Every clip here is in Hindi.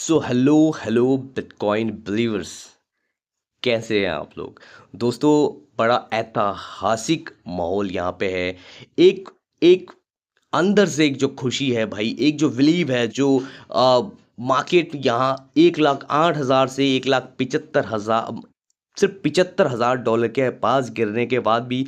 So hello hello bitcoin believers, कैसे हैं आप लोग। दोस्तों, बड़ा ऐतिहासिक माहौल यहाँ पे है। एक एक अंदर से एक जो खुशी है भाई, एक जो बिलीव है, जो मार्केट यहाँ 1,08,000 से 1,75,000, सिर्फ $75,000 के पास गिरने के बाद भी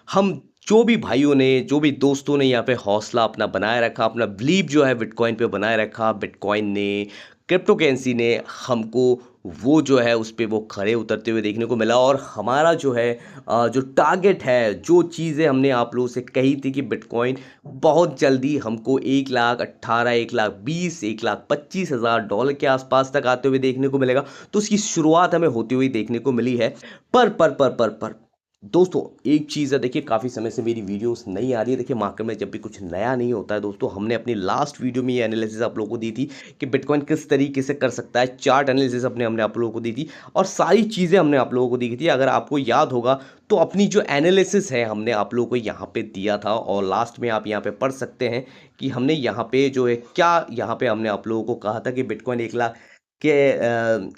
हम जो भी भाइयों ने, जो भी दोस्तों ने यहाँ पे हौसला अपना बनाए रखा, अपना बिलीव जो है बिटकॉइन पे बनाए रखा, बिटकॉइन ने, क्रिप्टो करेंसी ने हमको वो जो है उस पे वो खड़े उतरते हुए देखने को मिला। और हमारा जो है जो टारगेट है, जो चीज़ें हमने आप लोगों से कही थी कि बिटकॉइन बहुत जल्दी हमको 1,18,000, 1,20,000, 1,25,000 के आसपास तक आते हुए देखने को मिलेगा, तो उसकी शुरुआत हमें होती हुई देखने को मिली है। पर दोस्तों, एक चीज़ है, देखिए काफ़ी समय से मेरी वीडियोस नहीं आ रही है। देखिए, मार्केट में जब भी कुछ नया नहीं होता है दोस्तों, हमने अपनी लास्ट वीडियो में ये एनालिसिस आप लोगों को दी थी कि बिटकॉइन किस तरीके से कर सकता है। चार्ट एनालिसिस हमने आप लोगों को दी थी और सारी चीज़ें हमने आप लोगों को दी थी। अगर आपको याद होगा तो अपनी जो एनालिसिस है हमने आप लोगों को यहाँ पे दिया था, और लास्ट में आप यहाँ पे पढ़ सकते हैं कि हमने यहाँ पे जो है क्या, यहाँ पे हमने आप लोगों को कहा था कि बिटकॉइन 1,00,000 के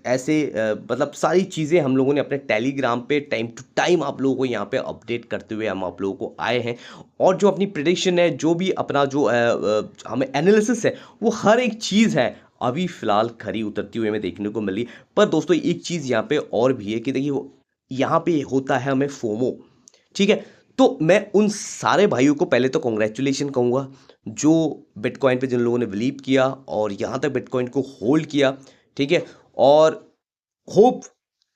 ऐसे मतलब सारी चीज़ें हम लोगों ने अपने टेलीग्राम पे टाइम टू टाइम आप लोगों को यहाँ पे अपडेट करते हुए हम आप लोगों को आए हैं। और जो अपनी प्रिडिक्शन है, जो भी अपना जो हमें एनालिसिस है, वो हर एक चीज़ है अभी फ़िलहाल खरी उतरती हुई हमें देखने को मिली। पर दोस्तों, एक चीज़ यहाँ पे और भी है कि देखिए, वो यहाँ पे होता है हमें फोमो, ठीक है। तो मैं उन सारे भाइयों को पहले तो कॉन्ग्रेचुलेशन कहूँगा, जो बिटकॉइन पे जिन लोगों ने बिलीव किया और यहाँ तक बिटकॉइन को होल्ड किया, ठीक है। और होप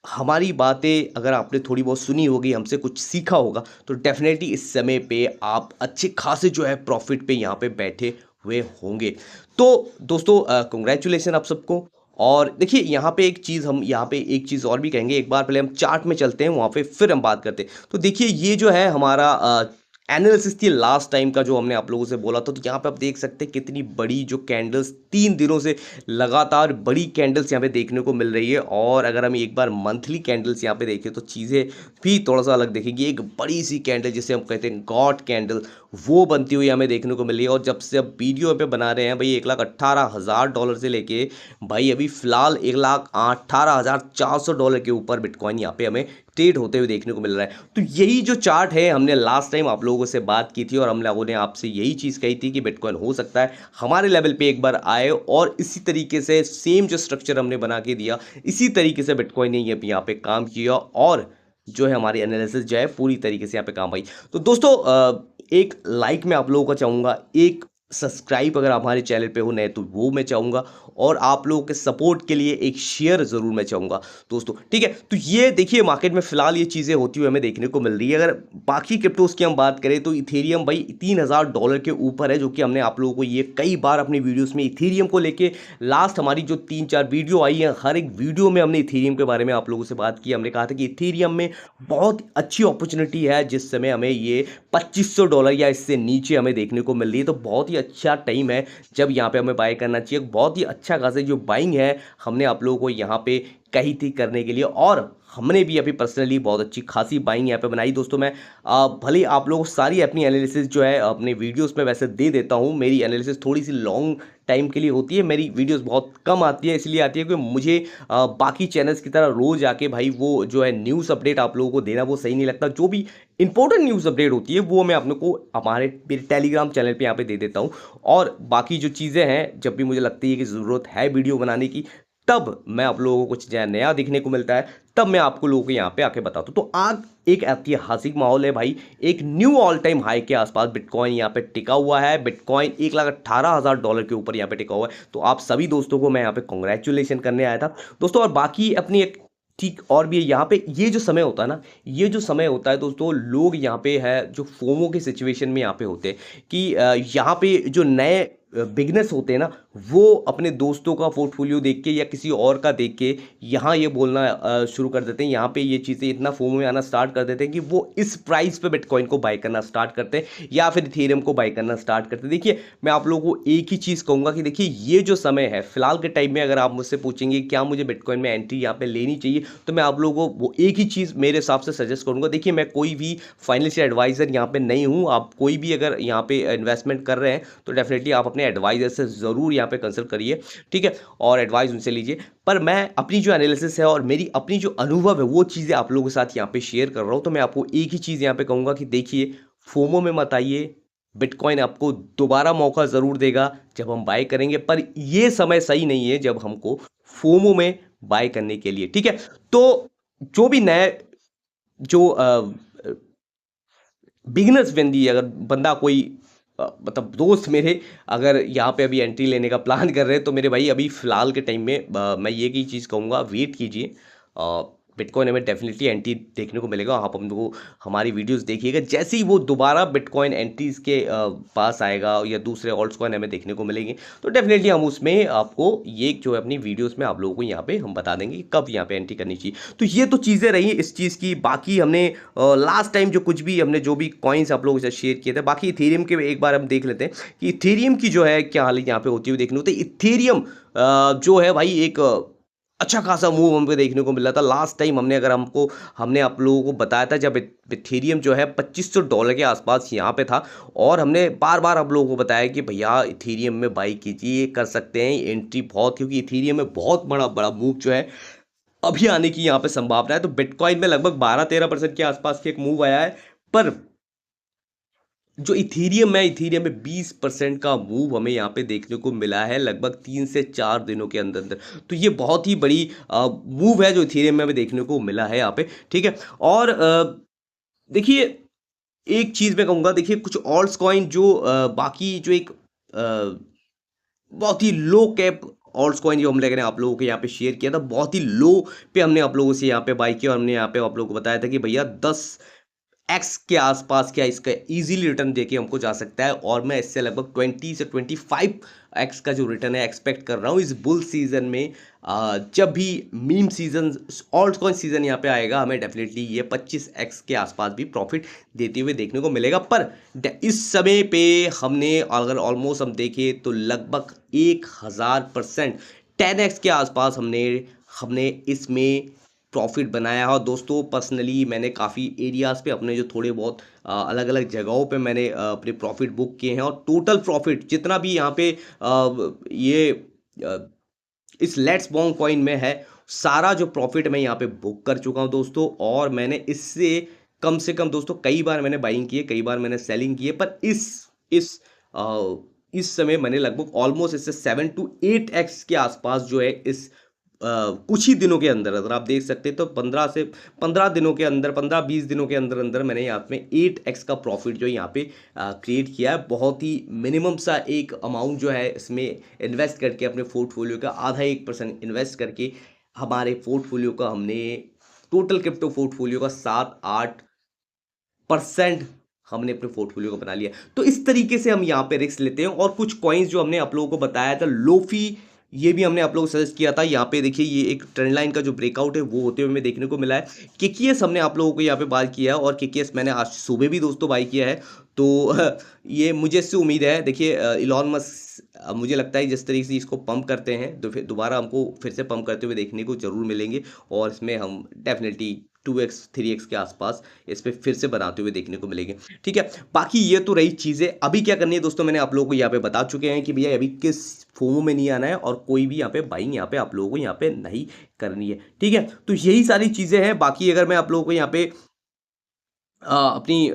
हमारी बातें अगर आपने थोड़ी बहुत सुनी होगी, हमसे कुछ सीखा होगा, तो डेफिनेटली इस समय पे आप अच्छे खासे जो है प्रॉफिट पे यहाँ पे बैठे हुए होंगे। तो दोस्तों, कॉन्ग्रेचुलेसन आप सबको। और देखिए, यहाँ पे एक चीज़, हम यहाँ पे एक चीज़ और भी कहेंगे। एक बार पहले हम चार्ट में चलते हैं, वहाँ पे फिर हम बात करते हैं। तो देखिए, ये जो है हमारा एनालिसिस थी लास्ट टाइम का, जो हमने आप लोगों से बोला था। तो यहाँ पे आप देख सकते हैं कितनी बड़ी जो कैंडल्स 3 दिनों से लगातार बड़ी कैंडल्स यहाँ पे देखने को मिल रही है। और अगर हम एक बार मंथली कैंडल्स यहाँ पे देखें तो चीज़ें भी थोड़ा सा अलग दिखेगी। एक बड़ी सी कैंडल जिसे हम कहते हैं गॉड कैंडल, वो बनती हुई हमें देखने को मिल रही है। और जब से अब वीडियो पे बना रहे हैं भाई, $1,18,000 से लेके भाई अभी फिलहाल $1,18,400 के ऊपर बिटकॉइन यहाँ पे हमें ट्रेड होते हुए देखने को मिल रहा है। तो यही जो चार्ट है, हमने लास्ट टाइम आप लोगों से बात की थी और हम लोगों ने आपसे यही चीज़ कही थी कि बिटकॉइन हो सकता है हमारे लेवल पे एक बार आए, और इसी तरीके से सेम जो स्ट्रक्चर हमने बना के दिया, इसी तरीके से बिटकॉइन ने ये यहाँ पे काम किया, और जो है हमारी एनालिसिस जो है पूरी तरीके से यहाँ पे काम आई। तो दोस्तों, एक लाइक मैं आप लोगों का चाहूँगा, एक सब्सक्राइब अगर आप हमारे चैनल पे हो नए तो वो मैं चाहूँगा, और आप लोगों के सपोर्ट के लिए एक शेयर ज़रूर मैं चाहूँगा दोस्तों, ठीक है। तो ये देखिए, मार्केट में फ़िलहाल ये चीज़ें होती हुई हमें देखने को मिल रही है। अगर बाकी क्रिप्टोज़ की हम बात करें तो इथेरियम भाई $3,000 के ऊपर है, जो कि हमने आप लोगों को ये कई बार अपनी वीडियोज़ में इथेरियम को लेके, लास्ट हमारी जो 3-4 वीडियो आई है, हर एक वीडियो में हमने इथेरियम के बारे में आप लोगों से बात की। हमने कहा था कि इथेरियम में बहुत अच्छी अपॉर्चुनिटी है, जिस समय हमें ये $2,500 या इससे नीचे हमें देखने को मिल रही है। तो बहुत ही अच्छा टाइम है जब यहाँ पे हमें बाय करना चाहिए। बहुत ही अच्छा खासा जो बाइंग है हमने आप लोगों को यहाँ पे कही थी करने के लिए, और हमने भी अभी पर्सनली बहुत अच्छी खासी बाइंग यहाँ पे बनाई दोस्तों। मैं भले आप लोगों को सारी अपनी एनालिसिस जो है अपने वीडियोस में वैसे दे देता हूँ। मेरी एनालिसिस थोड़ी सी लॉन्ग टाइम के लिए होती है, मेरी वीडियोस बहुत कम आती है, इसलिए आती है कि मुझे बाकी चैनल्स की तरह रोज़ आके भाई वो जो है न्यूज़ अपडेट आप लोगों को देना वो सही नहीं लगता। जो भी इंपॉर्टेंट न्यूज़ अपडेट होती है वो मैं अपने को हमारे मेरे टेलीग्राम चैनल पे यहाँ पे दे देता हूँ। और बाकी जो चीज़ें हैं, जब भी मुझे लगती है कि ज़रूरत है वीडियो बनाने की, तब मैं आप लोगों को कुछ नया देखने को मिलता है, तब मैं आपको लोगों को यहाँ पे आके बताता हूँ। तो आज एक ऐतिहासिक माहौल है भाई, एक न्यू ऑल टाइम हाई के आसपास बिटकॉइन यहाँ पे टिका हुआ है। बिटकॉइन $1,18,000 के ऊपर यहाँ पे टिका हुआ है। तो आप सभी दोस्तों को मैं यहाँ पे कॉन्ग्रेचुलेशन करने आया था दोस्तों। और बाकी अपनी एक ठीक और भी है यहाँ पे, ये जो समय होता है ना, ये जो समय होता है दोस्तों, लोग यहाँ पे है जो फोमो के सिचुएशन में यहाँ पे होते हैं कि यहाँ पे जो नए बिगनेस होते हैं ना, वो अपने दोस्तों का पोर्टफोलियो देख के या किसी और का देख के यहाँ ये बोलना शुरू कर देते हैं। यहाँ पे ये चीज़ें इतना फोमो में आना स्टार्ट कर देते हैं कि वो इस प्राइस पे बिटकॉइन को बाय करना स्टार्ट करते हैं या फिर इथेरियम को बाय करना स्टार्ट करते हैं। देखिए, मैं आप लोगों को एक ही चीज़ कहूँगा कि देखिए, ये जो समय है फिलहाल के टाइम में, अगर आप मुझसे पूछेंगे क्या मुझे बिटकॉइन में एंट्री यहाँ पे लेनी चाहिए, तो मैं आप लोगों को वो एक ही चीज़ मेरे हिसाब से सजेस्ट करूँगा। देखिए, मैं कोई भी फाइनेंशियल एडवाइज़र यहाँ पे नहीं हूँ। आप कोई भी अगर यहाँ पे इन्वेस्टमेंट कर रहे हैं तो डेफिनेटली आप अपने एडवाइजर से ज़रूर यहाँ पे कंसल्ट करिए, ठीक है, और एडवाइस उनसे लीजिए। पर मैं अपनी जो एनालिसिस है और मेरी अपनी जो अनुभव है वो चीज़ें आप लोगों के साथ यहाँ पे शेयर कर रहा हूँ। तो मैं आपको एक ही चीज़ यहाँ पे कहूँगा कि देखिए, फोमो में मत आइए। बिटकॉइन आपको दोबारा मौका ज़रूर देगा जब हम बाय करेंगे, पर ये समय सही नहीं है जब हमको फोमो में बाय करने के लिए, ठीक है। तो जो भी नए जो बिगिनर्स फ्रेंडली अगर बंदा कोई मतलब दोस्त मेरे अगर यहाँ पे अभी एंट्री लेने का प्लान कर रहे हैं, तो मेरे भाई अभी फ़िलहाल के टाइम में मैं ये की चीज़ कहूँगा, वेट कीजिए। बिटकॉइन हमें डेफिनेटली एंट्री देखने को मिलेगा। आप हम लोग हमारी वीडियोस देखिएगा, जैसे ही वो दोबारा बिटकॉइन एंट्रीज के पास आएगा या दूसरे ऑल्ट्स कॉइन हमें देखने को मिलेंगे, तो डेफिनेटली हम उसमें आपको ये जो है अपनी वीडियोस में आप लोगों को यहाँ पे हम बता देंगे कि कब यहाँ पे एंट्री करनी चाहिए। तो ये तो चीज़ें रही इस चीज़ की। बाकी हमने लास्ट टाइम जो कुछ भी हमने जो भी कॉइन्स आप लोगों के साथ शेयर किए थे, बाकी इथेरियम के एक बार हम देख लेते हैं कि इथेरियम की जो है क्या हालत यहाँ पे होती हुई देखने को। तो इथेरियम जो है भाई एक अच्छा खासा मूव हमको देखने को मिला था लास्ट टाइम। हमने आप लोगों को बताया था जब इथेरियम जो है $2500 के आसपास यहाँ पे था, और हमने बार बार आप लोगों को बताया कि भैया इथेरियम में बाई कीजिए, कर सकते हैं एंट्री बहुत, क्योंकि इथेरियम में बहुत बड़ा बड़ा मूव जो है अभी आने की यहाँ पे संभावना है। तो बिटकॉइन में लगभग 12-13% के आसपास के एक मूव आया है, पर जो इथेरियम है, इथेरियम में 20% का मूव हमें यहाँ पे देखने को मिला है लगभग 3 से 4 दिनों के अंदर अंदर। तो ये बहुत ही बड़ी मूव है जो इथेरियम में हमें देखने को मिला है यहाँ पे, ठीक है। और देखिए, एक चीज़ मैं कहूँगा, देखिए कुछ ऑल्ट्स कॉइन जो बाकी जो एक बहुत ही लो कैप ऑल्ट्स कॉइन जो हम लेकर आप लोगों के यहाँ पे शेयर किया था, बहुत ही लो पे हमने आप लोगों से यहाँ पे बाई किया, और हमने यहाँ पे आप लोगों को बताया था कि भैया 10x के आसपास क्या इसका इजीली रिटर्न देके हमको जा सकता है, और मैं इससे लगभग 20 से 25x का जो रिटर्न है एक्सपेक्ट कर रहा हूँ इस बुल सीजन में। जब भी meme season alt coin season यहाँ पे आएगा, हमें डेफिनेटली ये 25x के आसपास भी प्रॉफिट देते हुए देखने को मिलेगा। पर इस समय पे हमने अगर ऑलमोस्ट हम देखें तो लगभग 1000% 10x के आसपास हमने हमने इसमें प्रॉफिट बनाया। और दोस्तों पर्सनली मैंने काफ़ी एरियाज़ पे अपने जो थोड़े बहुत अलग अलग जगहों पे मैंने अपने प्रॉफिट बुक किए हैं, और टोटल प्रॉफिट जितना भी यहाँ पे ये इस लेट्स बॉन्ग कॉइन में है, सारा जो प्रॉफिट मैं यहाँ पे बुक कर चुका हूँ दोस्तों। और मैंने इससे कम से कम दोस्तों कई बार मैंने बाइंग की है, कई बार मैंने सेलिंग की है, पर इस इस समय मैंने लगभग ऑलमोस्ट इससे 7 to 8x के आसपास जो है इस कुछ ही दिनों के अंदर, अगर आप देख सकते हैं तो 15 दिनों के अंदर, 15-20 दिनों के अंदर अंदर मैंने यहाँ पे 8x का प्रॉफिट जो यहाँ पे क्रिएट किया है। बहुत ही मिनिमम सा एक अमाउंट जो है इसमें इन्वेस्ट करके, अपने पोर्टफोलियो का आधा 1% इन्वेस्ट करके हमारे पोर्टफोलियो का हमने टोटल क्रिप्टो पोर्टफोलियो का 7-8% हमने अपने पोर्टफोलियो को बना लिया। तो इस तरीके से हम यहाँ पे रिस्क लेते हैं। और कुछ कॉइन्स जो हमने आप लोगों को बताया था, लोफी, ये भी हमने आप लोगों को सजेस्ट किया था। यहाँ पे देखिए ये एक ट्रेंड लाइन का जो ब्रेकआउट है वो होते हुए हमें देखने को मिला है। केकेएस हमने आप लोगों को यहाँ पे बाय किया है, और केकेएस मैंने आज सुबह भी दोस्तों बाय किया है। तो ये मुझे इससे उम्मीद है, देखिए इलॉन मस्क मुझे लगता है जिस तरीके से इसको पंप करते हैं, तो फिर दोबारा हमको फिर से पंप करते हुए देखने को जरूर मिलेंगे, और इसमें हम डेफिनेटली 2x 3x के आसपास इस पे फिर से बनाते हुए देखने को मिलेंगे, ठीक है। बाकी ये तो रही चीज़ें। अभी क्या करनी है दोस्तों, मैंने आप लोगों को यहाँ पे बता चुके हैं कि भैया अभी किस फोमो में नहीं आना है, और कोई भी यहाँ पे बाइंग यहाँ पे आप लोगों को यहाँ पे नहीं करनी है, ठीक है। तो यही सारी चीज़ें हैं। बाकी अगर मैं आप लोगों को यहाँ पे अपनी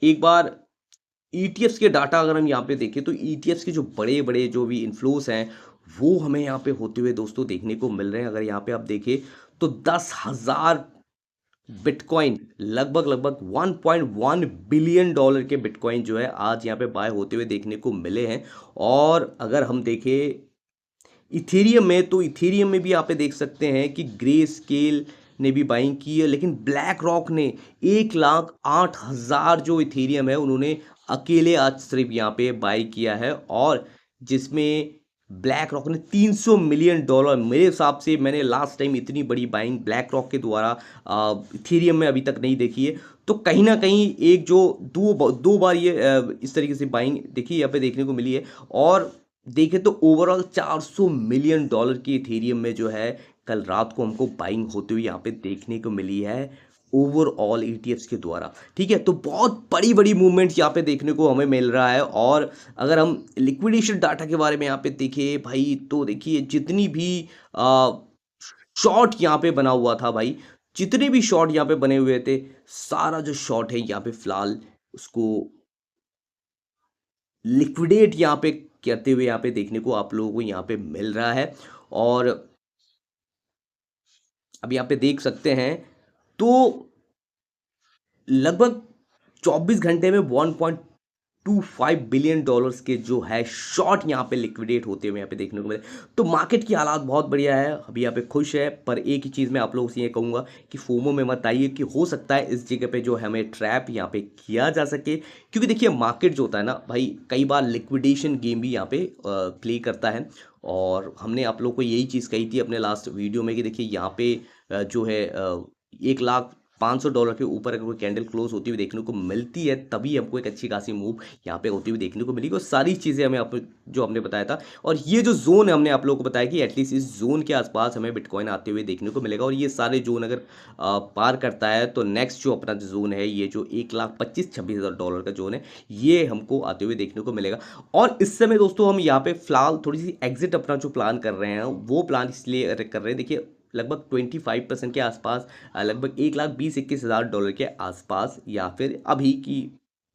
एक बार ईटीएफ्स के डाटा अगर हम यहाँ पे देखें, तो ईटीएफ्स के जो बड़े बड़े जो भी इन्फ्लोस हैं वो हमें यहाँ पे होते हुए दोस्तों देखने को मिल रहे हैं। अगर यहाँ पे आप देखें तो 10,000 बिटकॉइन, लगभग लगभग $1.1 बिलियन के बिटकॉइन जो है आज यहाँ पे बाय होते हुए देखने को मिले हैं। और अगर हम देखें इथेरियम में, तो इथेरियम में भी आप देख सकते हैं कि ग्रे स्केल ने भी बाइंग की है, लेकिन ब्लैक रॉक ने 1,08,000 जो इथेरियम है उन्होंने अकेले आज सिर्फ यहाँ पे बाई किया है, और जिसमें ब्लैक रॉक ने $300 मिलियन, मेरे हिसाब से मैंने लास्ट टाइम इतनी बड़ी बाइंग ब्लैक रॉक के द्वारा इथेरियम में अभी तक नहीं देखी है। तो कहीं ना कहीं एक जो दो बार ये इस तरीके से बाइंग देखिए यहाँ पे देखने को मिली है। और देखें तो ओवरऑल $400 मिलियन की इथेरियम में जो है कल रात को हमको बाइंग होते हुए यहाँ पे देखने को मिली है। ओवरऑल ईटीएफ्स के द्वारा। ठीक है, तो बहुत बड़ी बड़ी मूवमेंट यहाँ पे देखने को हमें मिल रहा है। और अगर हम लिक्विडेशन डाटा के बारे में यहाँ पे देखें भाई, तो देखिए जितनी भी शॉर्ट यहाँ पे बना हुआ था भाई, जितने भी शॉर्ट यहाँ पे बने हुए थे, सारा जो शॉर्ट है यहाँ पे फिलहाल उसको लिक्विडेट यहाँ पे करते हुए यहाँ पे देखने को आप लोगों को यहाँ पे मिल रहा है। और अब यहाँ पे देख सकते हैं, तो लगभग 24 घंटे में 1.25 बिलियन डॉलर्स के जो है शॉर्ट यहाँ पे लिक्विडेट होते हुए यहाँ पे देखने को मिले। तो मार्केट की हालात बहुत बढ़िया है, अभी यहाँ पे खुश है। पर एक ही चीज़ मैं आप लोगों से ये कहूँगा कि फोमो में मत आइए, कि हो सकता है इस जगह पे जो हमें ट्रैप यहाँ पे किया जा सके। क्योंकि देखिए मार्केट जो होता है ना भाई, कई बार लिक्विडेशन गेम भी यहाँ पे प्ले करता है। और हमने आप लोग को यही चीज़ कही थी अपने लास्ट वीडियो में कि देखिए यहाँ पे जो है 1,500,000 के ऊपर अगर कोई कैंडल क्लोज होती हुई देखने को मिलती है, तभी हमको एक अच्छी खासी मूव यहाँ पे होती हुई देखने को मिलेगी। और सारी चीज़ें हमें आप जो हमने बताया था, और ये जो जोन है हमने आप लोगों को बताया कि एटलीस्ट इस जोन के आसपास हमें बिटकॉइन आते हुए देखने को मिलेगा। और ये सारे जोन अगर पार करता है, तो नेक्स्ट जो अपना जो जोन है, ये जो 1,25,000-26,000 का जोन है, ये हमको आते हुए देखने को मिलेगा। और इस समय दोस्तों हम यहाँ पे फिलहाल थोड़ी सी एग्जिट अपना जो प्लान कर रहे हैं, वो प्लान इसलिए कर रहे हैं, देखिए लगभग 25% के आसपास, लगभग 1,20,21,000 के आसपास, या फिर अभी की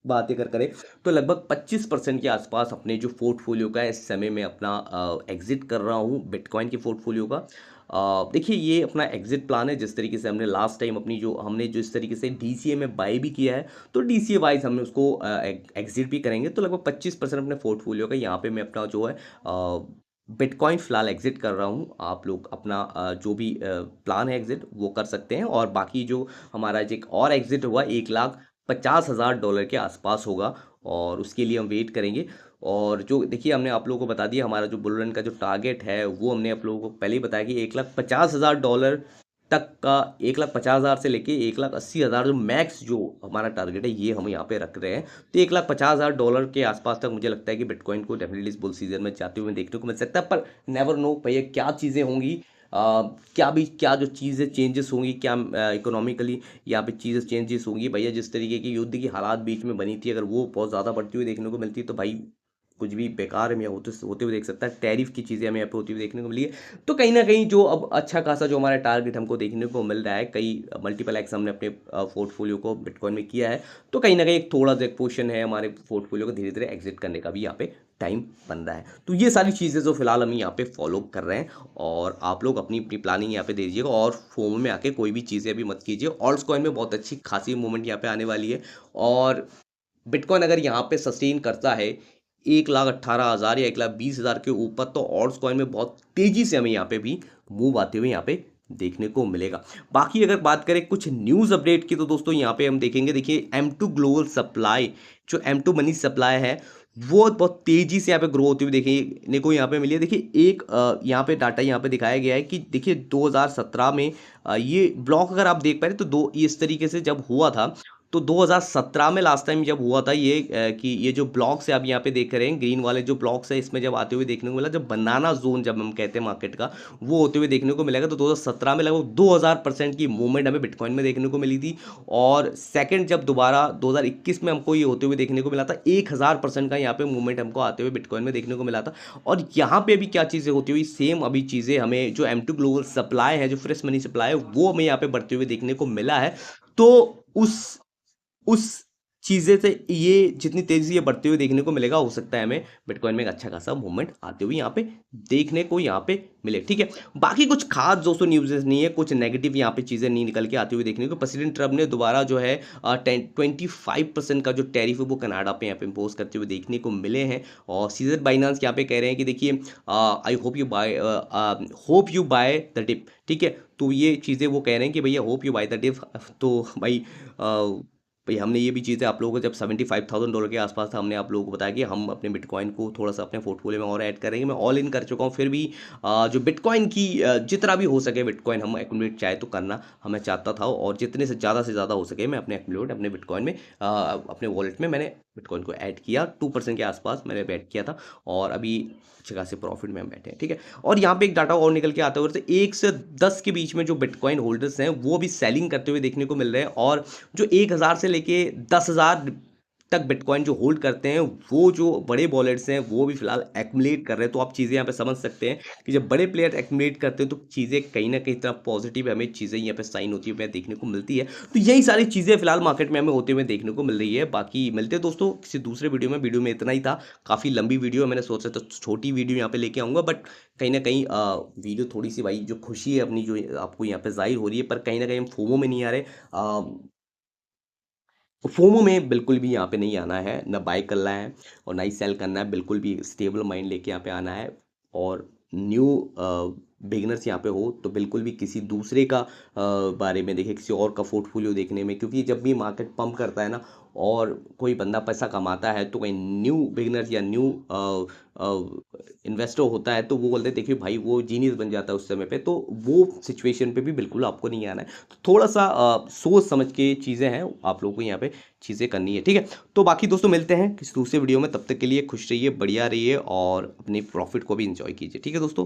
बात अगर करें तो लगभग 25% के आसपास अपने जो पोर्टफोलियो का इस समय में अपना एग्जिट कर रहा हूँ बिटकॉइन के पोर्टफोलियो का। देखिए ये अपना एग्जिट प्लान है, जिस तरीके से हमने लास्ट टाइम अपनी जो हमने जो इस तरीके से डीसीए में बाय भी किया है, तो डीसीए वाइज हमने उसको एग्जिट भी करेंगे। तो लगभग 25% अपने पोर्टफोलियो का यहाँ पे मैं अपना जो है बिटकॉइन फिलहाल एग्जिट कर रहा हूँ। आप लोग अपना जो भी प्लान है एग्जिट वो कर सकते हैं। और बाकी जो हमारा जो एक और एग्जिट हुआ $1,50,000 के आसपास होगा, और उसके लिए हम वेट करेंगे। और जो देखिए हमने आप लोगों को बता दिया, हमारा जो बुल रन का जो टारगेट है वो हमने आप लोगों को पहले ही बताया कि $1,50,000 तक का, 1,50,000 से लेके 1,80,000 जो मैक्स जो हमारा टारगेट है, ये हम यहाँ पे रख रहे हैं। तो $1,50,000 के आसपास तक मुझे लगता है कि बिटकॉइन को डेफिनेटली इस बुल सीजन में जाते हुए देखने को मिल सकता है। पर नेवर नो भैया क्या चीज़ें होंगी, क्या जो चीज़ें चेंजेस होंगी, क्या इकोनॉमिकली यहाँ पे चीज़ें चेंजेस होंगी भैया। जिस तरीके की युद्ध की हालात बीच में बनी थी, अगर वो बहुत ज़्यादा बढ़ती हुई देखने को मिलती, तो भाई कुछ भी बेकार हमें होते होते हुए देख सकता है। टैरिफ की चीज़ें हमें यहाँ पे होती हुई देखने को मिली है। तो कहीं ना कहीं जो अब अच्छा खासा जो हमारा टारगेट हमको देखने को मिल रहा है, कई मल्टीपल एक्स हमने अपने पोर्टफोलियो को बिटकॉइन में किया है, तो कहीं ना कहीं एक थोड़ा सा एक पोर्शन है हमारे पोर्टफोलियो को धीरे धीरे एग्जिट करने का भी यहाँ पे टाइम बन रहा है। तो ये सारी चीज़ें जो फिलहाल हम यहाँ पे फॉलो कर रहे हैं, और आप लोग अपनी अपनी प्लानिंग यहाँ पे दे दीजिएगा। और फोम में आके कोई भी चीज़ें अभी मत कीजिए। ऑल्ट्स कॉइन में बहुत अच्छी खासी मूवमेंट यहाँ पे आने वाली है। और बिटकॉइन अगर यहाँ पे सस्टेन करता है 1,18,000 या 1,20,000 के ऊपर, तो ऑल्ट्स कॉइन में बहुत तेजी से हमें यहाँ पे भी मूव आते हुए यहाँ पे देखने को मिलेगा। बाकी अगर बात करें कुछ न्यूज़ अपडेट की, तो दोस्तों यहाँ पे हम देखेंगे, देखिए M2 ग्लोबल सप्लाई, जो M2 मनी सप्लाई है, वो बहुत तेजी से यहाँ पे ग्रो होती हुई देखने को यहाँ पे मिली है। देखिए एक यहाँ पे डाटा यहाँ पे दिखाया गया है कि देखिए 2017 में ये ब्लॉक अगर आप देख पा रहे, तो दो इस तरीके से जब हुआ था, तो 2017 में लास्ट टाइम जब हुआ था ये, कि ये जो ब्लॉक्स है आप यहाँ पे देख रहे हैं, ग्रीन वाले जो ब्लॉक्स है, इसमें जब आते हुए देखने को मिला, जब बनाना जोन जब हम कहते हैं मार्केट का, वो होते हुए देखने को मिलेगा। तो 2017 में लगभग 2000% की मूवमेंट हमें बिटकॉइन में देखने को मिली थी। और सेकंड जब दोबारा 2021 में हमको ये होते हुए देखने को मिला था, 1000% का यहाँ पे मूवमेंट हमको आते हुए बिटकॉइन में देखने को मिला था। और यहाँ पे अभी क्या चीज़ें होती हुई, सेम अभी चीज़ें हमें जो M2 ग्लोबल सप्लाई है, जो फ्रेश मनी सप्लाई है, वो हमें यहाँ पे बढ़ते हुए देखने को मिला है। तो उस चीज़ें से ये जितनी तेज़ी से ये बढ़ते हुए देखने को मिलेगा, हो सकता है हमें बिटकॉइन में एक अच्छा खासा मूवमेंट आते हुए यहाँ पे देखने को यहाँ पे मिले। ठीक है, बाकी कुछ खास दोस्तों न्यूज़ नहीं है, कुछ नेगेटिव यहाँ पे चीज़ें नहीं निकल के आती हुई देखने को। प्रेसिडेंट ट्रम्प ने दोबारा जो है 25% का जो टैरिफ है वो कनाडा पे यहाँ पे इम्पोज करते हुए देखने को मिले हैं। और सीजर बाइनांस यहाँ पे कह रहे हैं कि देखिए I hope you buy the dip. ठीक है, तो ये चीज़ें वो कह रहे हैं कि भैया hope you buy the dip. तो भाई भाई हमने ये भी चीज़ें आप लोगों को जब $75,000 के आसपास था, हमने आप लोगों को बताया कि हम अपने बिटकॉइन को थोड़ा-सा अपने पोर्टफोलियो में और ऐड करेंगे। मैं ऑल इन कर चुका हूँ, फिर भी जो बिटकॉइन की जितना भी हो सके बिटकॉइन हम एक्युमुलेट चाहे तो करना हमें चाहता था, और जितने से ज़्यादा हो सके मैं अपने एक्युमुलेट अपने बिटकॉइन में अपने वॉलेट में मैंने बिटकॉइन को ऐड किया। 2% के आसपास मैंने ऐड किया था, और अभी अच्छे खासे प्रॉफिट में हम बैठे हैं, ठीक है। और यहाँ पे एक डाटा और निकल के आता है, और 1 से 10 के बीच में जो बिटकॉइन होल्डर्स हैं वो भी सेलिंग करते हुए देखने को मिल रहे हैं, और जो 1000 से लेके 10,000 तक बिटकॉइन जो होल्ड करते हैं, वो जो बड़े वॉलेट्स हैं वो भी फिलहाल एक्युमुलेट कर रहे हैं। तो आप चीज़ें यहाँ पे समझ सकते हैं कि जब बड़े प्लेयर एक्युमुलेट करते हैं तो चीज़ें कहीं ना कहीं तरफ पॉजिटिव हमें चीज़ें यहाँ पे साइन होती है देखने को मिलती है। तो यही सारी चीज़ें फिलहाल मार्केट में हमें होते हुए देखने को मिल रही है। बाकी मिलते हैं दोस्तों किसी दूसरे वीडियो में इतना ही था। काफ़ी लंबी वीडियो है, मैंने सोचा तो छोटी वीडियो यहाँ पे लेके आऊँगा, बट कहीं ना कहीं वीडियो थोड़ी सी भाई जो खुशी है अपनी जो आपको यहाँ पे जाहिर हो रही है, पर कहीं ना कहीं हम फोमो में नहीं आ रहे। फोमो में बिल्कुल भी यहाँ पे नहीं आना है, ना बाय करना है और ना ही सेल करना है, बिल्कुल भी स्टेबल माइंड लेके यहाँ पे आना है। और न्यू बिगिनर्स यहाँ पे हो तो बिल्कुल भी किसी दूसरे का बारे में देखें, किसी और का पोर्टफोलियो देखने में, क्योंकि जब भी मार्केट पंप करता है ना और कोई बंदा पैसा कमाता है तो कोई न्यू बिगिनर्स या न्यू इन्वेस्टर होता है तो वो बोलते हैं देखिए भाई वो जीनियस बन जाता है उस समय पे, तो वो सिचुएशन पे भी बिल्कुल आपको नहीं आना है। तो थोड़ा सा सोच समझ के चीज़ें हैं आप लोगों को यहाँ पे चीज़ें करनी है, ठीक है। तो बाकी दोस्तों मिलते हैं किसी दूसरे वीडियो में, तब तक के लिए खुश रहिए, बढ़िया रहिए और अपने प्रॉफिट को भी इंजॉय कीजिए, ठीक है दोस्तों।